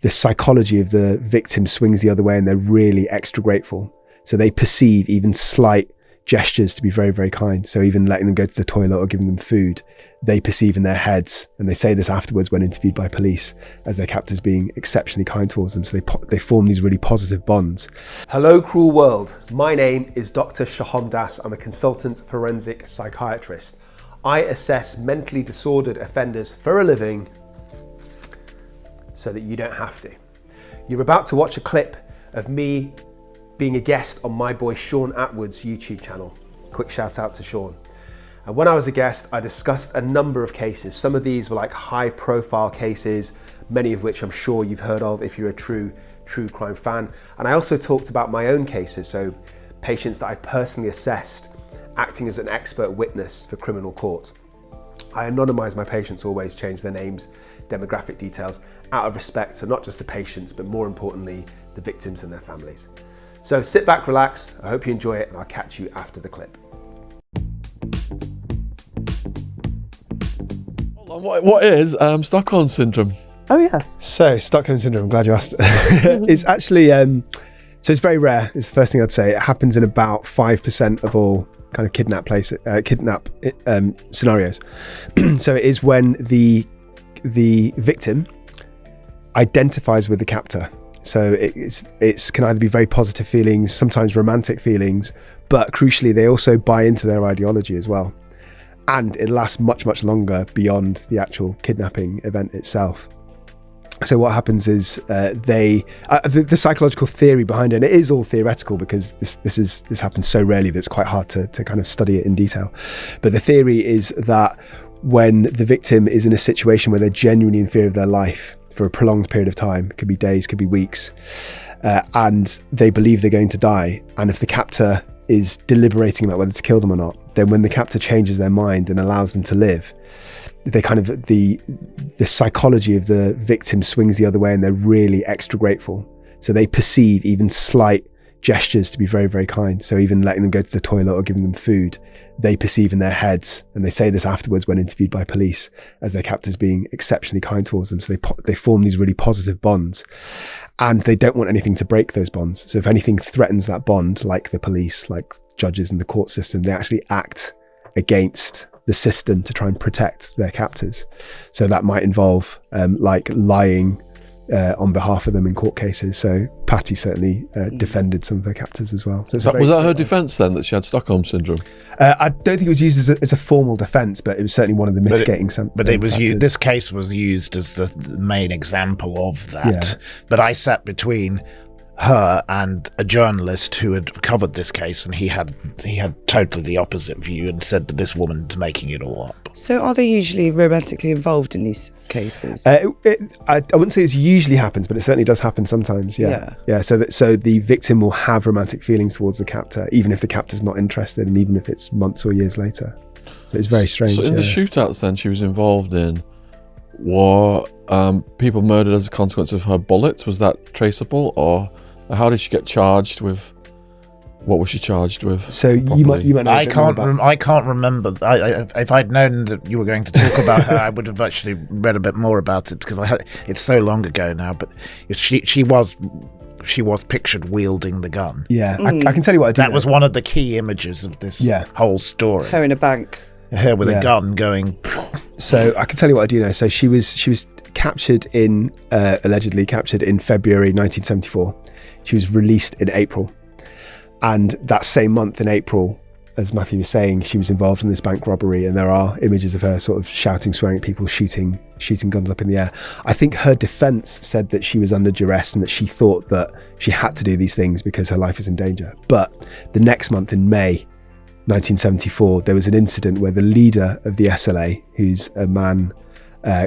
the psychology of the victim swings the other way and they're really extra grateful. So they perceive even slight gestures to be very, very kind. So even letting them go to the toilet or giving them food, they perceive in their heads, and they say this afterwards when interviewed by police, as their captors being exceptionally kind towards them. So they form these really positive bonds. Hello, cruel world. My name is Dr. Sohom Das. I'm a consultant forensic psychiatrist. I assess mentally disordered offenders for a living so that you don't have to. You're about to watch a clip of me being a guest on my boy Shaun Attwood's YouTube channel. Quick shout out to Shaun. And when I was a guest, I discussed a number of cases. Some of these were like high profile cases, many of which I'm sure you've heard of if you're a true crime fan. And I also talked about my own cases, so patients that I personally assessed, acting as an expert witness for criminal court. I anonymise my patients, always change their names, demographic details, out of respect for not just the patients, but more importantly, the victims and their families. So sit back, relax, I hope you enjoy it, and I'll catch you after the clip. What is Stockholm Syndrome? Oh, yes. So, Stockholm Syndrome, I'm glad you asked. It's actually, so it's very rare, it's the first thing I'd say. It happens in about 5% of all kind of kidnap scenarios. So it is when the victim identifies with the captor. So it can either be very positive feelings, sometimes romantic feelings, but crucially, they also buy into their ideology as well. And it lasts much, much longer beyond the actual kidnapping event itself. So what happens is the psychological theory behind it, and it is all theoretical because this happens so rarely that it's quite hard to kind of study it in detail. But the theory is that when the victim is in a situation where they're genuinely in fear of their life for a prolonged period of time, could be days, could be weeks, and they believe they're going to die, and if the captor is deliberating about whether to kill them or not, then when the captor changes their mind and allows them to live, they kind of the psychology of the victim swings the other way and they're really extra grateful. So they perceive even slight gestures to be very, very kind. So even letting them go to the toilet or giving them food, they perceive in their heads, and they say this afterwards when interviewed by police, as their captors being exceptionally kind towards them. So they form these really positive bonds, and they don't want anything to break those bonds. So if anything threatens that bond, like the police, like judges and the court system, they actually act against the system to try and protect their captors. So that might involve like lying on behalf of them in court cases. So Patty certainly defended some of her captors as well. So was that her defence then, that she had Stockholm Syndrome? I don't think it was used as a formal defence, but it was certainly one of the mitigating But it was used, this case was used as the main example of that. Yeah. But I sat between her and a journalist who had covered this case, and he had totally the opposite view and said that this woman's making it all up. So are they usually romantically involved in these cases? I wouldn't say it usually happens, but it certainly does happen sometimes. Yeah. So the victim will have romantic feelings towards the captor, even if the captor's not interested, and even if it's months or years later. So it's very strange. So in the shootouts then she was involved in, were people murdered as a consequence of her bullets? Was that traceable, or how did she get charged with? What was she charged with? So properly? you might know. I can't remember. If I'd known that you were going to talk about her, I would have actually read a bit more about it, because it's so long ago now. But she was pictured wielding the gun. Yeah, I can tell you what I did. That was one of the key images of this whole story. Her in a bank. Her with a gun going. So I can tell you what I do know. So she was captured allegedly captured in February 1974. She was released in April. And that same month in April, as Matthew was saying, she was involved in this bank robbery, and there are images of her sort of shouting, swearing at people, shooting guns up in the air. I think her defense said that she was under duress and that she thought that she had to do these things because her life is in danger. But the next month, in May 1974, there was an incident where the leader of the SLA, who's a man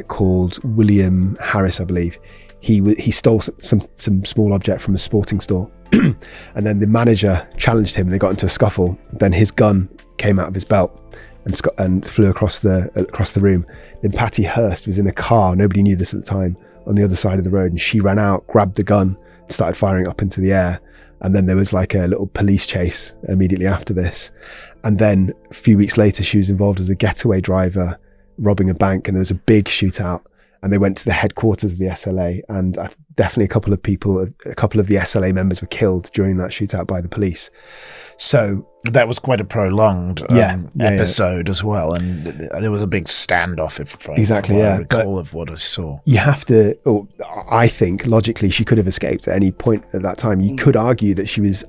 called William Harris, I believe, he stole some small object from a sporting store. And then the manager challenged him, and they got into a scuffle. Then his gun came out of his belt and flew across the room. Then Patty Hearst was in a car, nobody knew this at the time, on the other side of the road, and she ran out, grabbed the gun, started firing up into the air. And then there was like a little police chase immediately after this. And then a few weeks later, she was involved as a getaway driver robbing a bank, and there was a big shootout. and they went to the headquarters of the SLA, and definitely a couple of the SLA members were killed during that shootout by the police. So that was quite a prolonged episode as well, and there was a big standoff. I recall of what I saw. You have to. I think logically, she could have escaped at any point at that time. You could argue that she was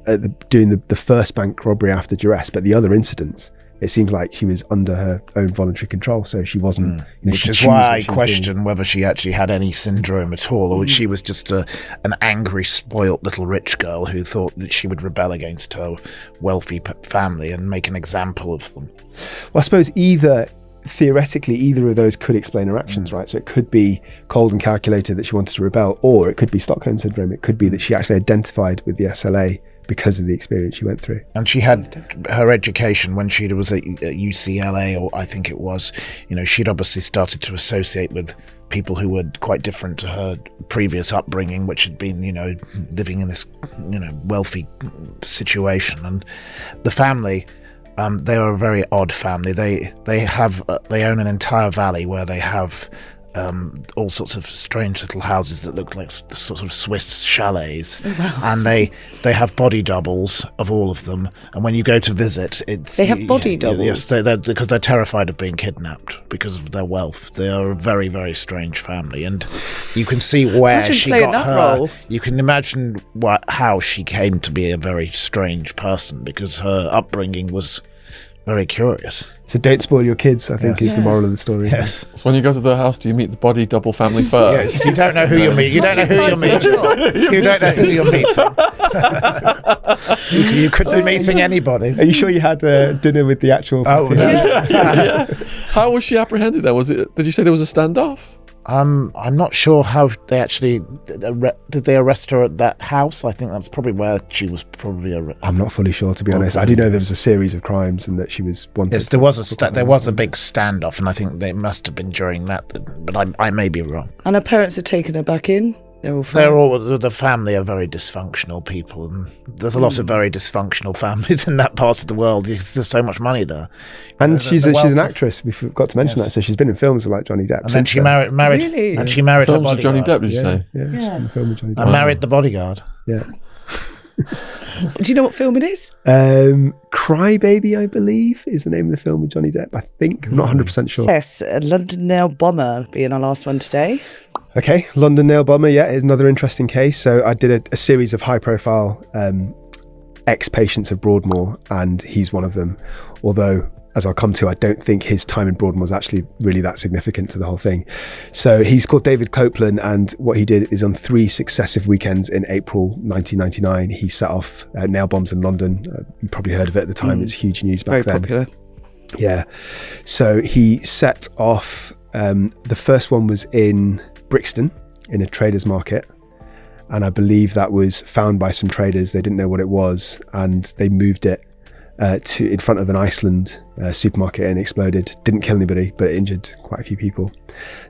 doing the first bank robbery after duress, but the other incidents, it seems like she was under her own voluntary control, so she wasn't. Which is why I question whether she actually had any syndrome at all, or she was just an angry, spoilt little rich girl who thought that she would rebel against her wealthy family and make an example of them. Well, I suppose theoretically, either of those could explain her actions, right? So it could be cold and calculated that she wanted to rebel, or it could be Stockholm Syndrome. It could be that she actually identified with the SLA because of the experience she went through. And she had her education when she was at UCLA, or I think it was, she'd obviously started to associate with people who were quite different to her previous upbringing, which had been, living in this, wealthy situation. And the family, they are a very odd family. They own an entire valley where they have all sorts of strange little houses that look like the sort of Swiss chalets. Oh, wow. And they have body doubles of all of them. And when you go to visit, they have body doubles. Yes, because they're terrified of being kidnapped because of their wealth. They are a very, very strange family, and you can see where she got her role. You can imagine how she came to be a very strange person, because her upbringing was very curious. So don't spoil your kids, I think, is the moral of the story. Yes. So when you go to their house, do you meet the body double family first? Yes, you don't know who you're meeting. You don't know who you're meeting. You don't know who you're meeting. You could be meeting anybody. Are you sure you had dinner with the actual Oh, no. Yeah. How was she apprehended then? Did you say there was a standoff? I'm not sure how they actually did they arrest her at that house. I think that's probably where she was probably arrested. I'm not fully sure, to be honest. I do know there was a series of crimes and that she was wanted. Yes, there was a big standoff, and I think they must have been during that, but I may be wrong. And her parents had taken her back in. The family are very dysfunctional people, and there's a lot of very dysfunctional families in that part of the world. There's so much money there, and she's an actress. We forgot to mention that. So she's been in films with like Johnny Depp, and then she married. Really? And she married films her bodyguard. with Johnny Depp. Did you say? Yeah, she's been in a film with Johnny Depp. And married the bodyguard. Yeah. Do you know what film it is? Crybaby, I believe, is the name of the film with Johnny Depp. I think. I'm not 100% sure. Yes, London Nail Bomber being our last one today. Okay, London Nail Bomber, is another interesting case. So I did a series of high-profile ex-patients of Broadmoor, and he's one of them. Although, as I'll come to, I don't think his time in Broadmoor is actually really that significant to the whole thing. So he's called David Copeland, and what he did is on 3 successive weekends in April 1999, he set off nail bombs in London. You probably heard of it at the time. It was huge news back then. Very popular. Yeah. So he set off, the first one was in Brixton in a trader's market, and I believe that was found by some traders. They didn't know what it was, and they moved it to in front of an Iceland supermarket, and exploded. Didn't kill anybody, but it injured quite a few people.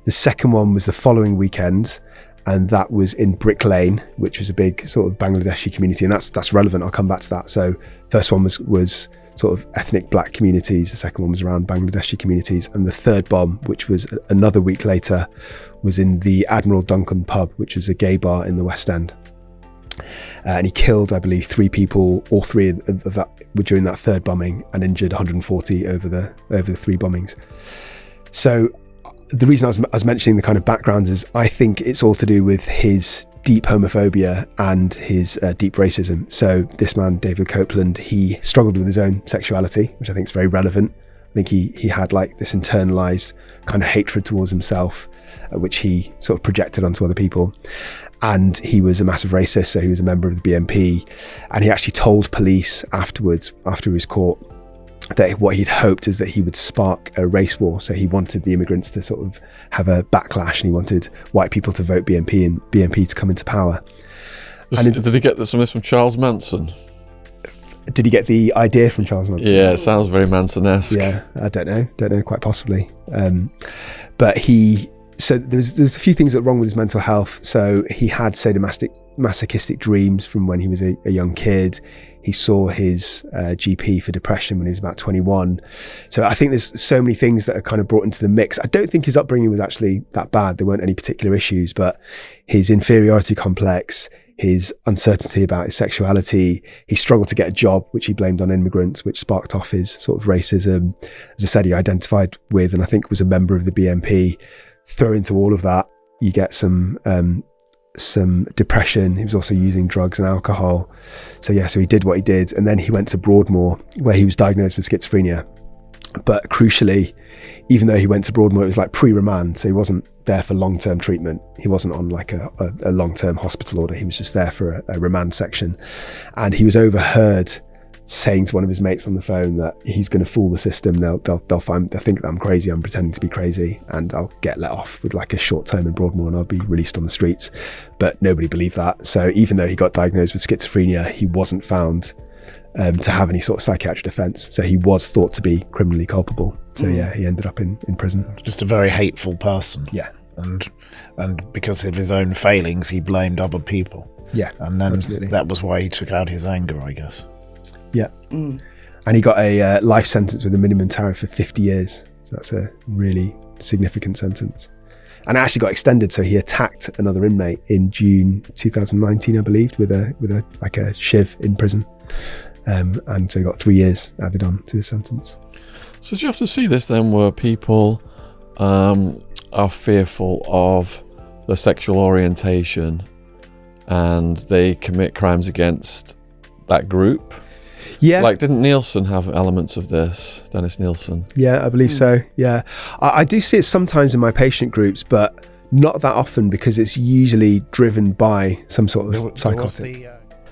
The second one was the following weekend, and that was in Brick Lane, which was a big sort of Bangladeshi community, and that's relevant. I'll come back to that. So first one was sort of ethnic black communities. The second one was around Bangladeshi communities, and the third bomb, which was another week later, was in the Admiral Duncan pub, which was a gay bar in the West End. And he killed, I believe, 3 people. All 3 of that were during that third bombing, and injured 140 over the 3 bombings. So the reason I was mentioning the kind of backgrounds is I think it's all to do with his deep homophobia and his deep racism. So this man, David Copeland, he struggled with his own sexuality, which I think is very relevant. I think he had like this internalized kind of hatred towards himself, which he sort of projected onto other people. And he was a massive racist, so he was a member of the BNP. And he actually told police afterwards, after he was caught, that what he'd hoped is that he would spark a race war. So he wanted the immigrants to sort of have a backlash, and he wanted white people to vote BNP and BNP to come into power. Did he get some of this from Charles Manson? Did he get the idea from Charles Manson? Yeah, it sounds very Manson-esque. Yeah, I don't know, quite possibly. But he So there's a few things that were wrong with his mental health. So he had sadomasochistic dreams from when he was a young kid. He saw his GP for depression when he was about 21. So I think there's so many things that are kind of brought into the mix. I don't think his upbringing was actually that bad. There weren't any particular issues, but his inferiority complex, his uncertainty about his sexuality, he struggled to get a job, which he blamed on immigrants, which sparked off his sort of racism. As I said, he identified with, and I think was a member of the BNP. Throw into all of that, you get some depression. He was also using drugs and alcohol. So he did what he did. And then he went to Broadmoor, where he was diagnosed with schizophrenia. But crucially, even though he went to Broadmoor, it was like pre-remand. So he wasn't there for long-term treatment. He wasn't on like a long-term hospital order. He was just there for a remand section. And he was overheard saying to one of his mates on the phone that he's going to fool the system. They'll think that I'm crazy. I'm pretending to be crazy, and I'll get let off with like a short term in Broadmoor, and I'll be released on the streets. But nobody believed that. So even though he got diagnosed with schizophrenia, he wasn't found to have any sort of psychiatric defense. So he was thought to be criminally culpable. So he ended up in prison. Just a very hateful person. Yeah. And because of his own failings, he blamed other people. Yeah. And then absolutely. That was why he took out his anger, I guess. Yeah. And he got a life sentence with a minimum tariff of 50 years. So that's a really significant sentence. And it actually got extended. So he attacked another inmate in June 2019, I believe, with a shiv in prison. And so he got 3 years added on to his sentence. So do you have to see this then where people are fearful of their sexual orientation and they commit crimes against that group? Yeah. Like, didn't Nielsen have elements of this, Dennis Nielsen? Yeah, I believe so. Yeah. I do see it sometimes in my patient groups, but not that often, because it's usually driven by some sort of psychotic.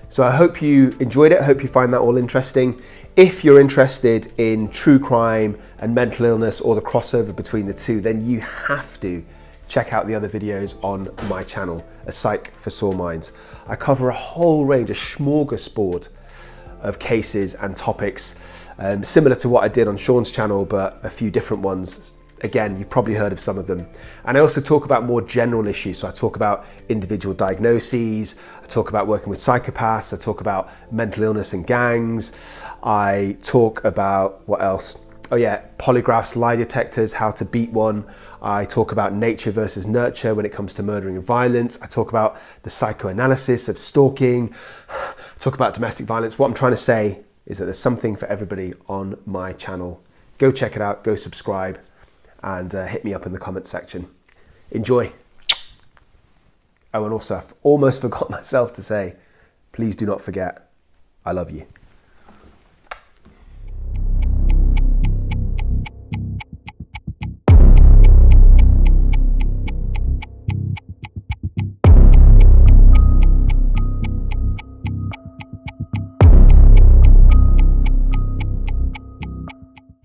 So I hope you enjoyed it. I hope you find that all interesting. If you're interested in true crime and mental illness, or the crossover between the two, then you have to check out the other videos on my channel, A Psych for Sore Minds. I cover a whole range, a smorgasbord of cases and topics, similar to what I did on Shaun's channel, but a few different ones. Again, you've probably heard of some of them. And I also talk about more general issues. So I talk about individual diagnoses, I talk about working with psychopaths, I talk about mental illness and gangs, I talk about, what else? Oh yeah, polygraphs, lie detectors, how to beat one. I talk about nature versus nurture when it comes to murdering and violence. I talk about the psychoanalysis of stalking. I talk about domestic violence. What I'm trying to say is that there's something for everybody on my channel. Go check it out, go subscribe, and hit me up in the comments section. Enjoy. Oh, and also, I've almost forgot myself to say, please do not forget, I love you.